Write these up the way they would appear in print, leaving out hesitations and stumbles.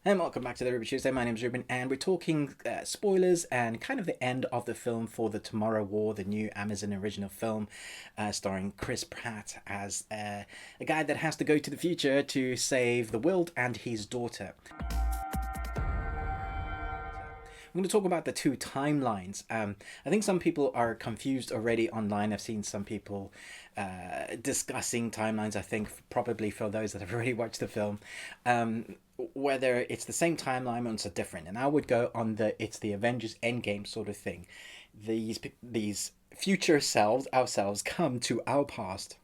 And welcome back to the Ruby Tuesday. My name's Ruben, and we're talking spoilers and kind of the end of the film for The Tomorrow War, the new Amazon original film, starring Chris Pratt as a guy that has to go to the future to save the world and his daughter. I'm going to talk about the two timelines. I think some people are confused already online. I've seen some people discussing timelines, I think probably for those that have already watched the film, whether it's the same timeline or it's different. And I would go on it's the Avengers Endgame sort of thing. These future ourselves come to our past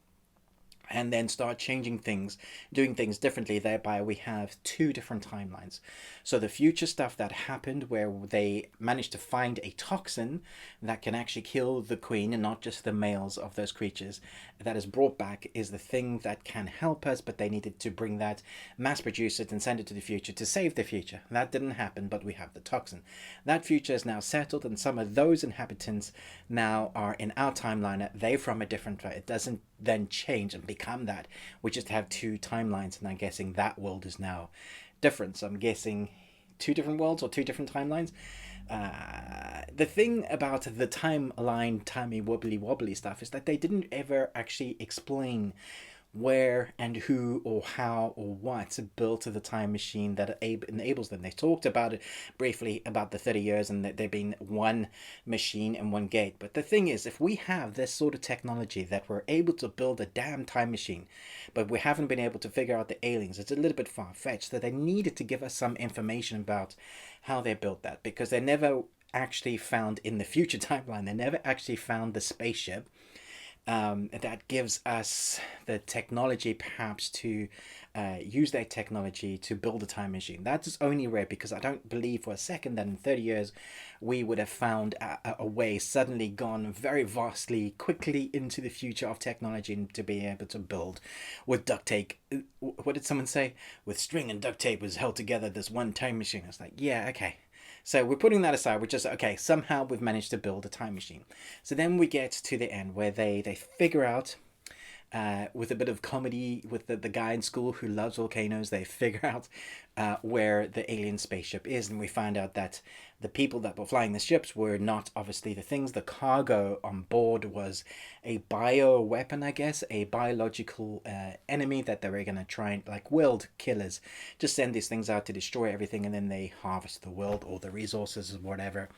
and then start changing things, doing things differently. Thereby we have two different timelines. So the future stuff that happened where they managed to find a toxin that can actually kill the queen and not just the males of those creatures, that is brought back, is the thing that can help us, but they needed to bring that, mass produce it and send it to the future to save the future. That didn't happen, but we have the toxin. That future is now settled, and some of those inhabitants now are in our timeline. They're from a different, it doesn't then change and become that. We just have two timelines, and I'm guessing that world is now different. So I'm guessing two different worlds or two different timelines. The thing about the timeline, timey wobbly stuff is that they didn't ever actually explain where and who or how or what built the time machine that enables them. They talked about it briefly about the 30 years and that there being one machine and one gate. But the thing is, if we have this sort of technology that we're able to build a damn time machine, but we haven't been able to figure out the aliens, it's a little bit far-fetched. That they needed to give us some information about how they built that, because they never actually found in the future timeline, they never actually found the spaceship that gives us the technology perhaps to use that technology to build a time machine. That's only rare, because I don't believe for a second that in 30 years we would have found a way, suddenly gone very vastly quickly into the future of technology to be able to build with duct tape. What did someone say? With string and duct tape was held together this one time machine. I was like, yeah, okay. So we're putting that aside. We're just, okay, somehow we've managed to build a time machine. So then we get to the end where they figure out, with a bit of comedy with the guy in school who loves volcanoes, they figure out where the alien spaceship is. And we find out that the people that were flying the ships were not obviously the things. The cargo on board was a bio weapon, I guess, a biological enemy that they were going to try and, like world killers, just send these things out to destroy everything, and then they harvest the world or the resources or whatever.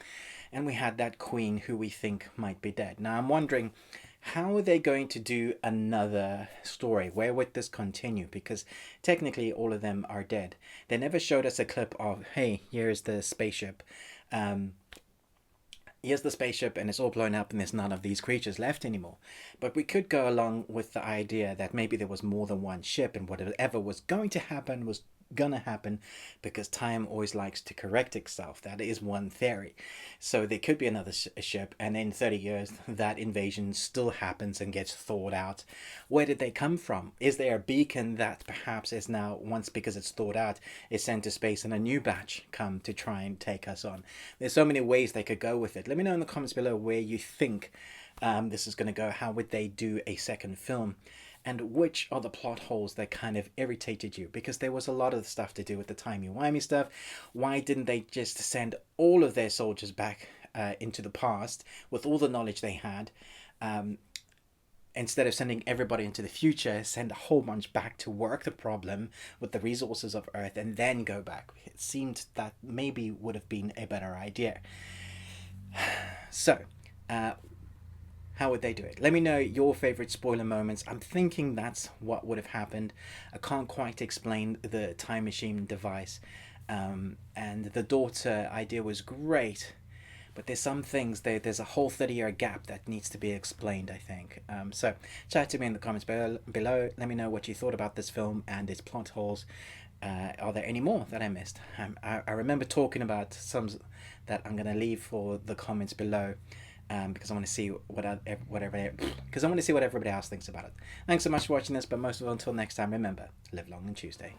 And we had that queen who we think might be dead. Now I'm wondering, how are they going to do another story? Where would this continue? Because technically all of them are dead. They never showed us a clip of, hey, here's the spaceship. Here's the spaceship and it's all blown up and there's none of these creatures left anymore. But we could go along with the idea that maybe there was more than one ship, and whatever was going to happen was gonna happen, because time always likes to correct itself. That is one theory. So there could be another ship, and in 30 years that invasion still happens and gets thawed out. Where did they come from? Is there a beacon that perhaps is now, once because it's thawed out, is sent to space and a new batch come to try and take us on? There's so many ways they could go with it. Let me know in the comments below where you think this is going to go. How would they do a second film? And which are the plot holes that kind of irritated you? Because there was a lot of stuff to do with the timey-wimey stuff. Why didn't they just send all of their soldiers back into the past with all the knowledge they had? Instead of sending everybody into the future, send a whole bunch back to work the problem with the resources of Earth and then go back. It seemed that maybe would have been a better idea. So, how would they do it? Let me know your favorite spoiler moments. I'm thinking that's what would have happened. I can't quite explain the time machine device. And the daughter idea was great, but there's some things, there's a whole 30-year gap that needs to be explained, I think. So chat to me in the comments below. Let me know what you thought about this film and its plot holes. Are there any more that I missed? I remember talking about some that I'm going to leave for the comments below. Because I want to see what everybody else thinks about it. Thanks so much for watching this, but most of all, until next time, remember, live long and Tuesday.